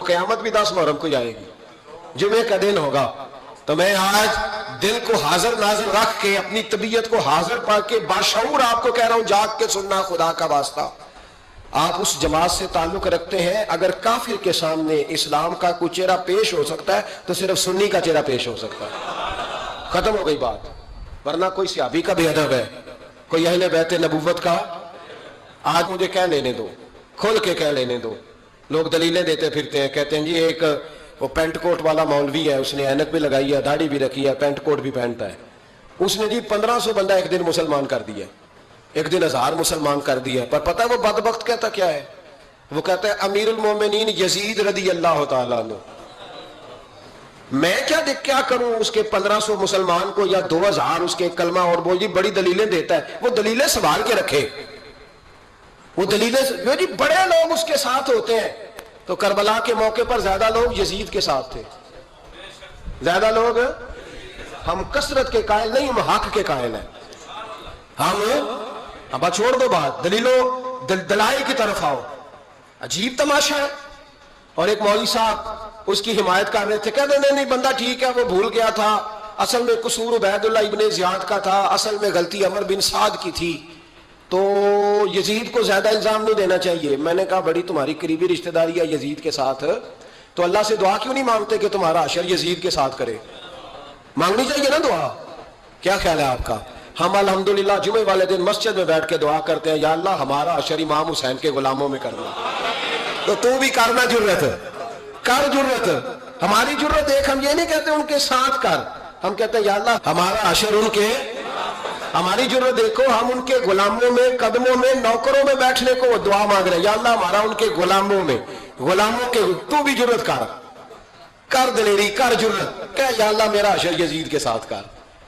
قیامت بھی 10 محرم کو جائے گی، جمعے کا دن ہوگا. تو میں آج دل کو حاضر ناظر رکھ کے اپنی طبیعت کو حاضر پا کے باشعور آپ کو کہہ رہا ہوں، جاگ کے سننا خدا کا واسطہ. آپ اس جماعت سے تعلق رکھتے ہیں، اگر کافر کے سامنے اسلام کا کوئی چہرہ پیش ہو سکتا ہے تو صرف سنی کا چہرہ پیش ہو سکتا ہے. ختم ہو گئی بات. ورنہ کوئی صحابی کا بے ادب ہے، کوئی اہل بیت نبوت کا، آج مجھے کہہ لینے دو، کھول کے کہہ لینے دو. لوگ دلیلیں دیتے پھرتے ہیں، کہتے ہیں جی ایک وہ پینٹ کوٹ والا مولوی ہے، اس نے اینک بھی لگائی ہے، داڑھی بھی رکھی ہے، پینٹ کوٹ بھی پہنتا ہے، اس نے جی 1500 بندہ ایک دن مسلمان کر دیا، ایک دن 1000 مسلمان کر دیا. پر پتہ ہے وہ بدبخت کہتا کیا ہے؟ وہ کہتا ہے امیر المومنین یزید رضی اللہ تعالیٰ عنہ. میں کیا کروں اس کے 1500 مسلمان کو یا 2000 اس کے کلمہ اور بول جی بڑی دلیلیں دیتا ہے. وہ دلیلیں سنبھال کے رکھے، وہ دلیلیں جی بڑے لوگ اس کے ساتھ ہوتے ہیں. تو کربلا کے موقع پر زیادہ لوگ یزید کے ساتھ تھے، زیادہ لوگ. ہم کثرت کے قائل نہیں، ہم حق کے قائل ہیں. ہم اب چھوڑ دو بات، دلائل کی طرف آؤ. عجیب تماشا ہے. اور ایک مولوی صاحب اس کی حمایت کر رہے تھے، کہتے نہیں بندہ ٹھیک ہے، وہ بھول گیا تھا، اصل میں قصور عبید اللہ ابن زیاد کا تھا، اصل میں غلطی عمر بن سعد کی تھی، تو یزید کو زیادہ الزام نہیں دینا چاہیے. میں نے کہا بڑی تمہاری قریبی رشتہ داری ہے یزید کے ساتھ، تو اللہ سے دعا کیوں نہیں مانگتے کہ تمہارا حشر یزید کے ساتھ کرے؟ مانگنی چاہیے نا دعا. کیا خیال ہے آپ کا؟ ہم الحمدللہ جمعے والے دن مسجد میں بیٹھ کے دعا کرتے ہیں، یا اللہ ہمارا حشر امام حسین کے غلاموں میں کرنا. تو بھی کرنا جرت کر، جرت ہماری جرت ایک. ہم یہ نہیں کہتے ان کے ساتھ کر، ہم کہتے ہیں یا اللہ ہمارا حشر ان کے. ہماری جرت دیکھو، ہم ان کے غلاموں میں، قدموں میں، نوکروں میں بیٹھنے کو وہ دعا مانگ رہے ہیں، یا اللہ ہمارا ان کے غلاموں میں، غلاموں کے. تو بھی جرت کر دلیری، کر جرت، کہ یا اللہ میرا حشر یزید کے ساتھ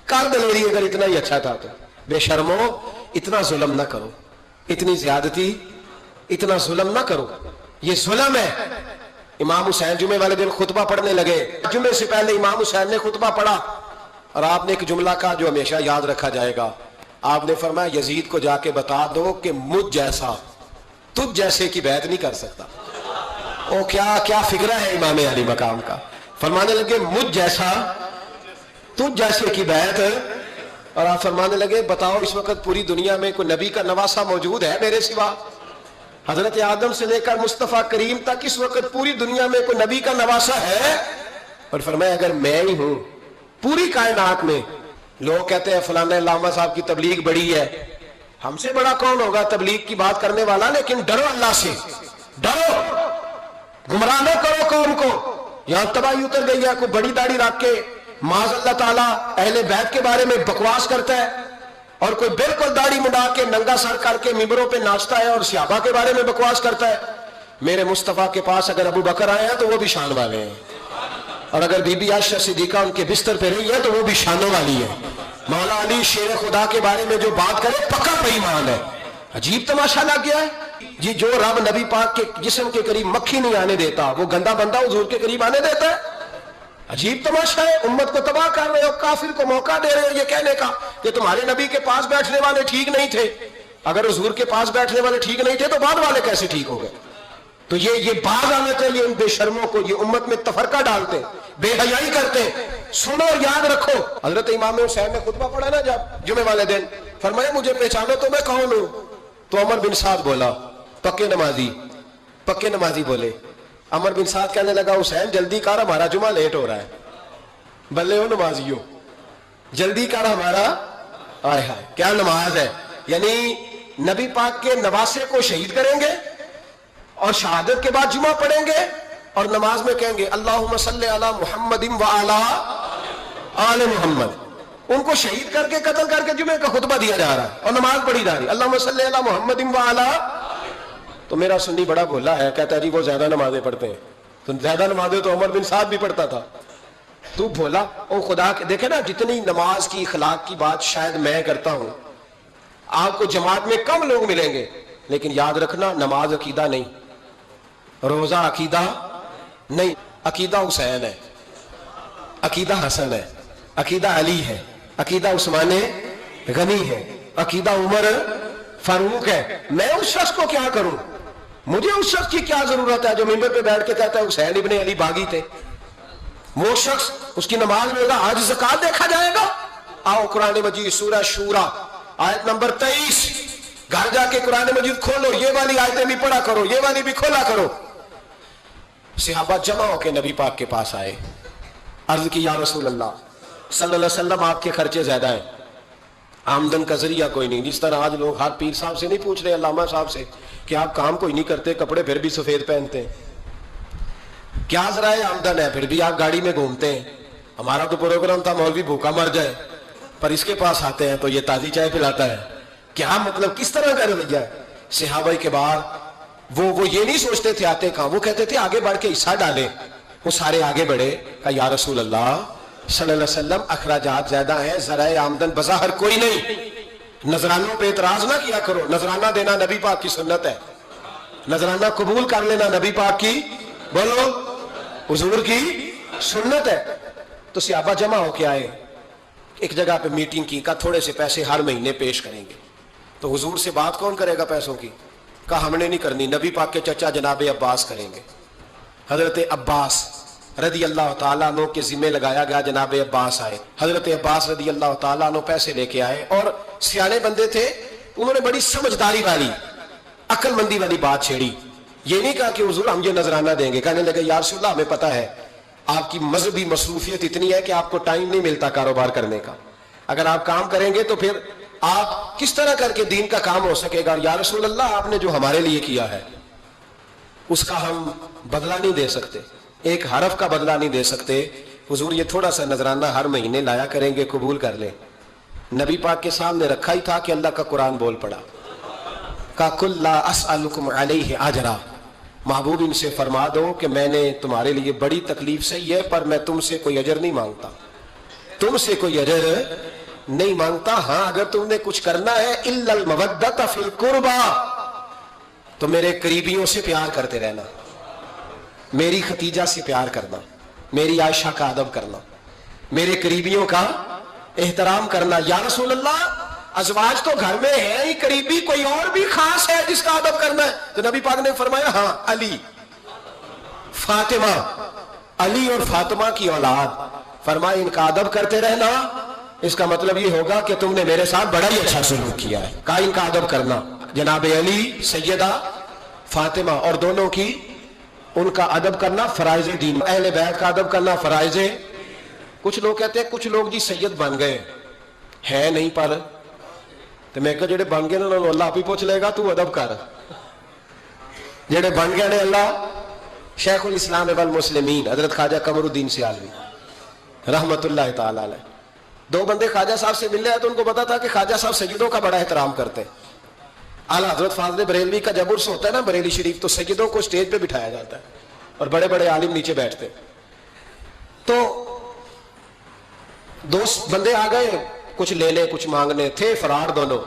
کر دلیری. اگر اتنا ہی اچھا تھا تو بے شرمو اتنا ظلم نہ کرو، اتنی زیادتی، اتنا ظلم نہ کرو. یہ ظلم ہے. امام حسین جمعے والے دن خطبہ پڑھنے لگے، جمعے سے پہلے امام حسین نے خطبہ پڑھا اور آپ نے ایک جملہ کہا جو ہمیشہ یاد رکھا جائے گا. آپ نے فرمایا یزید کو جا کے بتا دو کہ مجھ جیسا تجھ جیسے کی بیعت نہیں کر سکتا. او کیا فکرہ ہے امام علی مقام کا. فرمانے لگے مجھ جیسا تجھ جیسے کی بیعت. اور آپ فرمانے لگے بتاؤ اس وقت پوری دنیا میں کوئی نبی کا نواسا موجود ہے میرے سوا؟ حضرت آدم سے لے کر مصطفیٰ کریم تک اس وقت پوری دنیا میں کوئی نبی کا نواسا ہے؟ اور فرمایا اگر میں ہی ہوں پوری کائنات میں. لوگ کہتے ہیں فلانا علامہ صاحب کی تبلیغ بڑی ہے. ہم سے بڑا کون ہوگا تبلیغ کی بات کرنے والا؟ لیکن ڈرو اللہ سے، ڈرو، گمراہ نہ کرو قوم کو. یہاں تباہی اتر گئی ہے. کوئی بڑی داڑھی رکھ کے معاذ اللہ تعالیٰ اہل بیت کے بارے میں بکواس کرتا ہے، اور کوئی بالکل داڑھی مڈا کے ننگا سر کر کے ممبروں پہ ناچتا ہے اور صحابہ کے بارے میں بکواس کرتا ہے. میرے مصطفیٰ کے پاس اگر ابو بکر آئے ہیں تو وہ بھی شان والے ہیں، اور اگر بی بی عائشہ صدیقہ ان کے بستر پہ رہی ہے تو وہ بھی شانوں والی ہے. مولا علی شیر خدا کے بارے میں جو بات کرے پکا بے ایمان ہے. عجیب تماشا لگ گیا ہے جی. جو رب نبی پاک کے جسم کے قریب مکھی نہیں آنے دیتا، وہ گندا بندہ حضور کے قریب آنے دیتا ہے؟ عجیب تماشا ہے. امت کو تباہ کر رہے ہو، کافر کو موقع دے رہے ہو یہ کہنے کا کہ تمہارے نبی کے پاس بیٹھنے والے ٹھیک نہیں تھے. اگر حضور کے پاس بیٹھنے والے ٹھیک نہیں تھے تو بعد والے کیسے ٹھیک ہو گئے؟ تو یہ باز آنا چاہیے ان بے شرموں کو. یہ امت میں تفرقہ ڈالتے، بے حیائی کرتے. سنو اور یاد رکھو، حضرت امام حسین نے خطبہ پڑھا نا جب جمعے والے دن، فرمایا مجھے پہچانو تو میں کون ہوں؟ تو عمر بن سعد بولا، پکے نمازی بولے. عمر بن سعد کہنے لگا حسین جلدی کر، ہمارا جمعہ لیٹ ہو رہا ہے. بلے ہو نمازیوں، جلدی کر ہمارا. آئے ہائے کیا نماز ہے. یعنی نبی پاک کے نواسے کو شہید کریں گے اور شہادت کے بعد جمعہ پڑھیں گے اور نماز میں کہیں گے اللہم صلی علی محمد وعلی آل محمد. ان کو شہید کر کے قتل کر کے جمعے کا خطبہ دیا جا رہا ہے اور نماز پڑھی جا رہی ہے اللہم صلی علی محمد وعلی. تو میرا سنی بڑا بھولا ہے، کہتا ہے جی وہ زیادہ نمازیں پڑھتے ہیں. تو زیادہ نمازیں تو عمر بن سعد بھی پڑھتا تھا. تو بھولا او خدا کے. دیکھیں نا جتنی نماز کی اخلاق کی بات شاید میں کرتا ہوں، آپ کو جماعت میں کم لوگ ملیں گے، لیکن یاد رکھنا نماز عقیدہ نہیں، روزہ عقیدہ نہیں. عقیدہ حسین ہے، عقیدہ حسن ہے، عقیدہ علی ہے، عقیدہ عثمان غنی ہے، عقیدہ عمر فاروق ہے. میں اس شخص کو کیا کروں؟ मुझे उस शख्स की क्या जरूरत है जो मिंबर पे बैठ के कहता है हुसैन इब्ने अली बागी थे। वो शख्स, उसकी नमाज में होगा आज ज़कात देखा जाएगा। आओ कुरान मजीद सूरह शूरा आयत नंबर 23, घर जाके कुरान मजीद खोलो, ये वाली आयतें भी पढ़ा करो, ये वाली भी खोला करो। सहाबा जमा होके नबी पाक के पास आए, अर्ज की या रसूल अल्लाह सल्लल्लाहु अलैहि वसल्लम आपके खर्चे ज्यादा है, आमदन का जरिया कोई नहीं। जिस तरह आज लोग हर पीर साहब से नहीं पूछ रहे, अल्लामा साहब से, कि आप काम कोई नहीं करते, कपड़े फिर भी सफेद पहनते हैं, क्या जराए आमदन है, फिर भी आप गाड़ी में घूमते हैं। हमारा तो प्रोग्राम था मौलवी भूखा मर जाए, पर इसके पास आते हैं तो ये ताजी चाय पिलाता है। क्या मतलब, किस तरह का रवैया है। सहाबा के बाद वो ये नहीं सोचते थे आते कहां, वो कहते थे आगे बढ़ के हिस्सा डालें। वो सारे आगे बढ़े, कहा या रसूल अल्लाह सल्लल्लाहु अलैहि वसल्लम अखराजात ज्यादा है, जराए आमदन बज़ाहिर कोई नहीं। नजरानों पे एतराज ना किया करो, नजराना देना नबी पाक की सुन्नत है, नजराना कबूल कर लेना नबी पाक की, बोलो हुजूर की सुन्नत है। तो सहाबा जमा होके आए, एक जगह पे मीटिंग की, कहा थोड़े से पैसे हर महीने पेश करेंगे। तो हुजूर से बात कौन करेगा पैसों की, कहा हमने नहीं करनी, नबी पाक के चचा जनाब अब्बास करेंगे। हजरत अब्बास रदी अल्लाह ताला अन्हु के जिम्मे लगाया गया, जनाब अब्बास आए, हजरत अब्बास रदी अल्लाह ताला अन्हु पैसे लेके आए, और सियाने बंदे थे, उन्होंने बड़ी समझदारी वाली अक्लमंदी वाली बात छेड़ी। ये नहीं कहा कि हुजूर हम ये नजराना देंगे, कहने लगे या रसूल अल्लाह हमें पता है आपकी मजहबी मसरूफियत इतनी है कि आपको टाइम नहीं मिलता कारोबार करने का, अगर आप काम करेंगे तो फिर आप किस तरह करके दीन का काम हो सकेगा। या रसूल अल्लाह आपने जो हमारे लिए किया है उसका हम बदला नहीं दे सकते, एक हरफ का बदला नहीं दे सकते। हुजूर ये थोड़ा सा नजराना हर महीने लाया करेंगे, कबूल कर ले। नबी पाक के सामने रखा ही था कि अल्लाह का कुरान बोल पड़ा, का कुल्ला अस्अलुकुम अलैहि अजरा, महबूब इनसे फरमा दो कि मैंने तुम्हारे लिए बड़ी तकलीफ सही है, पर मैं तुमसे कोई अजर नहीं मांगता, तुमसे कोई अजर नहीं मांगता। हाँ अगर तुमने कुछ करना है इल्लल मवद्दत फिल कुर्बा, तो मेरे करीबियों से प्यार करते रहना, मेरी खतीजा से प्यार करना, मेरी आयशा का अदब करना, मेरे करीबियों का एहतराम करना। या रसूल अल्लाह अजवाज तो घर में है ही, करीबी कोई और भी खास है जिसका अदब करना है? तो नबी पाक ने फरमाया हाँ अली, फातिमा, अली और फातिमा की औलाद, फरमाया इनका अदब करते रहना। इसका मतलब ये होगा कि तुमने मेरे साथ बड़ा ही अच्छा सलूक किया है, कहा इनका अदब करना। जनाब अली, सैयदा फातिमा और दोनों की उनका अदब करना फराइज दीन, अहले बैत का अदब करना फराइज। कुछ लोग कहते हैं कुछ लोग जी सैयद बन गए है नहीं, पर तो मैं कहा जेडे बन गए ना अल्लाह आप ही पूछ लेगा, तू अदब कर। जेडे बन गए ने अल्लाह, शेखुल इस्लाम वल मुस्लिमीन हजरत ख्वाजा कमरुद्दीन सियालवी रहमतुल्लाह ताला अलैह, दो बंदे ख्वाजा साहब से मिले हैं तो उनको पता था कि ख्वाजा साहब सैयदों का बड़ा एहतराम करते हैं। आला हजरत फाज़िल बरेलवी का जब उर्स होता है ना बरेली शरीफ, तो सैयदों को स्टेज पे बिठाया जाता है और बड़े बड़े आलिम नीचे बैठते। तो दो बंदे आ गए, कुछ लेने कुछ मांगने, थे फरार दोनों।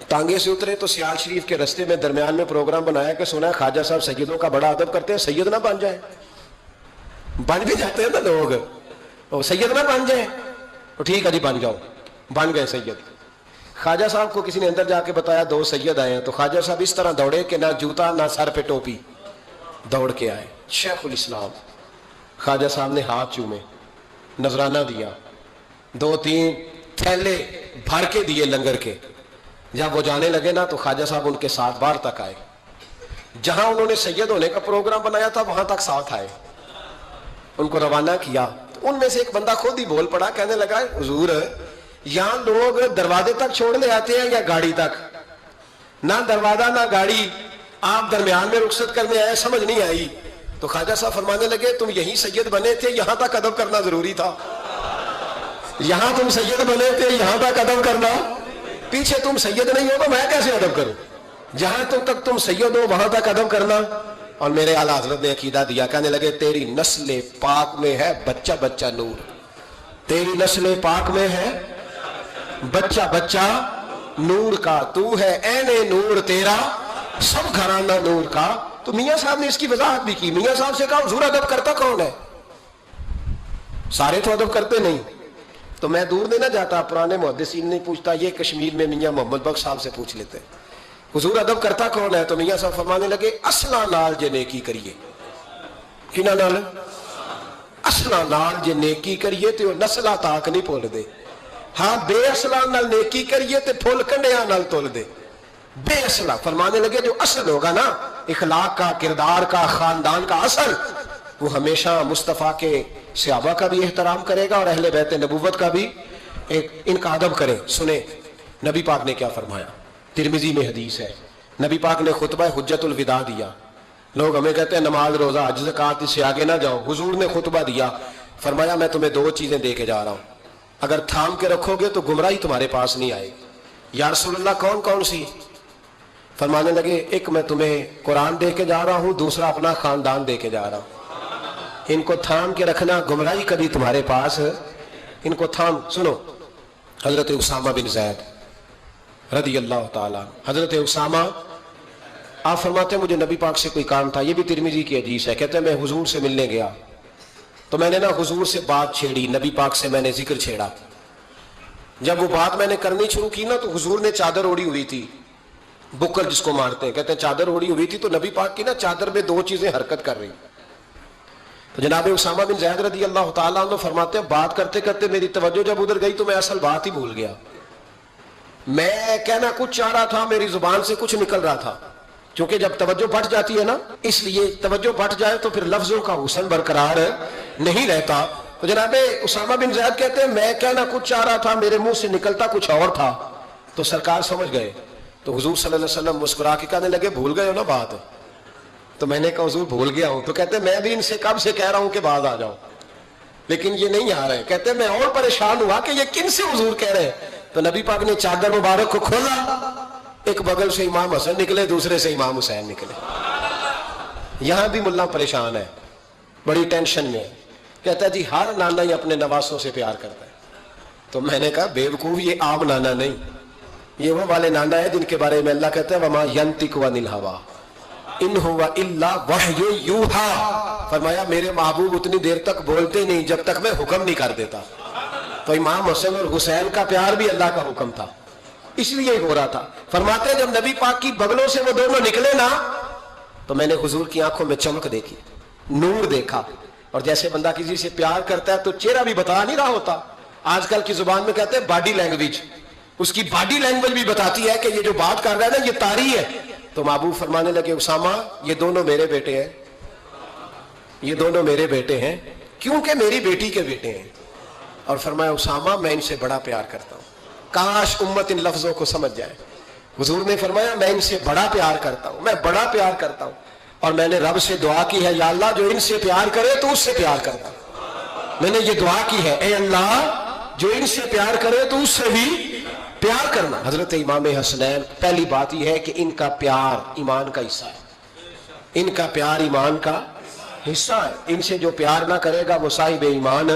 तांगे से उतरे तो सियाल शरीफ के रास्ते में दरमियान में प्रोग्राम बनाया कि सुना है ख्वाजा साहब सैयदों का बड़ा अदब करते हैं, सैयद ना बन जाए। बन भी जाते हैं ना लोग, और सैयद ना बन जाए तो ठीक है जी बन जाओ, बन गए सैयद। ख्वाजा साहब को किसी ने अंदर जाके बताया दो सैयद आए हैं, तो ख्वाजा साहब इस तरह दौड़े कि ना जूता ना सर पे टोपी, दौड़ के आए। शेखुल इस्लाम ख्वाजा साहब ने हाथ चूमे, नजराना दिया, दो तीन थैले भर के दिए लंगर के। जब वो जाने लगे ना तो ख्वाजा साहब उनके साथ बाहर तक आए, जहां उन्होंने सैयद होने का प्रोग्राम बनाया था वहां तक साथ आए, उनको रवाना किया। तो उनमें से एक बंदा खुद ही बोल पड़ा, कहने लगा हुजूर यहां लोग दरवाजे तक छोड़ ले आते हैं या गाड़ी तक, ना दरवाजा ना गाड़ी, आप दरमियान में रुखसत करने आए, समझ नहीं आई। तो ख्वाजा साहब फरमाने लगे तुम यही सैयद बने थे, यहां तक अदब करना जरूरी था। यहां तुम सैयद बने थे, यहां तक अदब करना, पीछे तुम सैयद नहीं हो तो मैं कैसे अदब करूं? जहां तक तुम सैयद हो वहां तक अदब करना। और मेरे आला हजरत ने अकीदा दिया, कहने लगे तेरी नस्ल पाक में है बच्चा बच्चा नूर, तेरी नस्ल पाक में है बच्चा बच्चा नूर का, तू है ऐने नूर तेरा सब घराना नूर का। तो मियां साहब ने इसकी वजाहत भी की। मियां साहब से कहा हुजूर अदब करता कौन है? सारे तो अदब करते नहीं। तो मैं दूर नहीं ना जाता, पुराने मुहद्दिसीन नहीं पूछता, ये कश्मीर में मियां मोहम्मद बख्श साहब से पूछ लेते। हुजूर अदब करता कौन है? तो मियां साहब फरमाने लगे असला नाल जे नेकी करिए। किना नाल? असला नाल जे नेकी करिए तो नस्ला ताक नहीं भुल दे। हाँ बेअसला नाल नेकी करिए तो फुल कंडिया नाल तोल दे। बेअसला फरमाने लगे जो असल होगा ना, इखलाक का, किरदार का, खानदान का असल, वो हमेशा मुस्तफ़ा के सहाबा का भी एहतराम करेगा और अहले बैत नबूवत का भी इनका अदब करे। सुने नबी पाक ने क्या फरमाया, तिरमिजी में हदीस है। नबी पाक ने खुतबा हुज्जतुल विदा दिया। लोग हमें कहते हैं नमाज रोजा हज ज़कात इससे आगे ना जाओ। हुजूर ने खुतबा दिया, फरमाया मैं तुम्हें दो चीजें दे के जा रहा हूं, अगर थाम के रखोगे तो गुमराही तुम्हारे पास नहीं आएगी। या रसूलल्लाह कौन कौन सी? फरमाने लगे एक मैं तुम्हें कुरान दे के जा रहा हूं, दूसरा अपना खानदान दे के जा रहा हूं। इनको थाम के रखना, गुमराही कभी तुम्हारे पास, इनको थाम। सुनो हजरत उसामा बिन ज़ैद रदी अल्लाह ताला, हजरत उसामा आप फरमाते हैं मुझे नबी पाक से कोई काम था, ये भी तिरमिजी की हदीस है। कहते हैं मैं हुजूर से मिलने गया तो मैंने ना हुजूर से बात छेड़ी, नबी पाक से मैंने जिक्र छेड़ा। जब वो बात मैंने करनी शुरू की ना तो हुजूर ने चादर ओढ़ी हुई थी, बुक्कर जिसको मारते हैं, कहते हैं चादर ओढ़ी हुई थी। तो नबी पाक की ना चादर में दो चीजें हरकत कर रही। तो जनाब उसामा बिन ज़ैद रदी अल्लाह ताला अन्हु फरमाते हैं बात करते करते मेरी तवज्जो जब उधर गई तो मैं असल बात ही भूल गया। मैं कहना कुछ चाह रहा था, मेरी जुबान से कुछ निकल रहा था। क्योंकि जब तवज्जो बढ़ जाती है ना, इसलिए तवज्जो बढ़ जाए तो फिर लफ्जों का हुस्न बरकरार नहीं रहता। तो जनाब उसामा बिन ज़ैद कहते हैं मैं कहना कुछ चाह रहा था, मेरे मुंह से निकलता कुछ और था। तो सरकार समझ गए। तो हुजूर सल्लल्लाहु अलैहि वसल्लम मुस्कुरा के कहने लगे भूल गए हो ना बात? तो मैंने कहा हुजूर भूल गया हूं। तो कहते मैं भी इनसे कब से कह रहा हूं कि बाद आ जाओ, लेकिन ये नहीं आ रहे। कहते मैं और परेशान हुआ कि ये किन से हुजूर कह रहे हैं। तो नबी पाक ने चादर मुबारक को खोला, एक बगल से इमाम हसन निकले, दूसरे से इमाम हुसैन निकले। यहां भी मुल्ला परेशान है, बड़ी टेंशन में। कहता जी हर नाना ही अपने नवासों से प्यार करता है। तो मैंने कहा बेवकूफ, ये आम नाना नहीं, ये वो वाले नाना है जिनके बारे में अल्लाह कहता है वमा यंतिकु अनिल हवा इन हुवा इल्ला वह्यु यूहा। फरमाया मेरे महबूब उतनी देर तक बोलते नहीं जब तक मैं हुक्म नहीं कर देता। तो इमाम हसन और हुसैन का प्यार भी अल्लाह का हुक्म था, इसलिए हो रहा था। फरमाते हैं जब नबी पाक की बगलों से वो दोनों निकले ना तो मैंने हुजूर की आंखों में चमक देखी, नूर देखा। और जैसे बंदा किसी से प्यार करता है तो चेहरा भी बता नहीं रहा होता। आजकल की जुबान में कहते हैं बॉडी लैंग्वेज, उसकी बॉडी लैंग्वेज भी बताती है कि ये जो बात कर रहा है ना ये तारी है। तो महबूब फरमाने लगे उसामा ये दोनों मेरे बेटे हैं, ये दोनों मेरे बेटे हैं क्योंकि मेरी बेटी के बेटे हैं। और फरमाया उसामा मैं इनसे बड़ा प्यार करता हूं, काश उम्मत इन लफ्जों को समझ जाए। हुजूर ने फरमाया मैं इनसे बड़ा प्यार करता हूं, मैं बड़ा प्यार करता हूं। और मैंने रब से दुआ की है या अल्लाह जो इनसे प्यार करे तो उससे प्यार करता। मैंने ये दुआ की है ए अल्लाह जो इनसे प्यार करे तो उससे भी प्यार करना। हजरत इमाम हसनैन, पहली बात यह है कि इनका प्यार ईमान का हिस्सा है, इनका प्यार ईमान का हिस्सा है। इनसे जो प्यार ना करेगा वो साहिब ईमान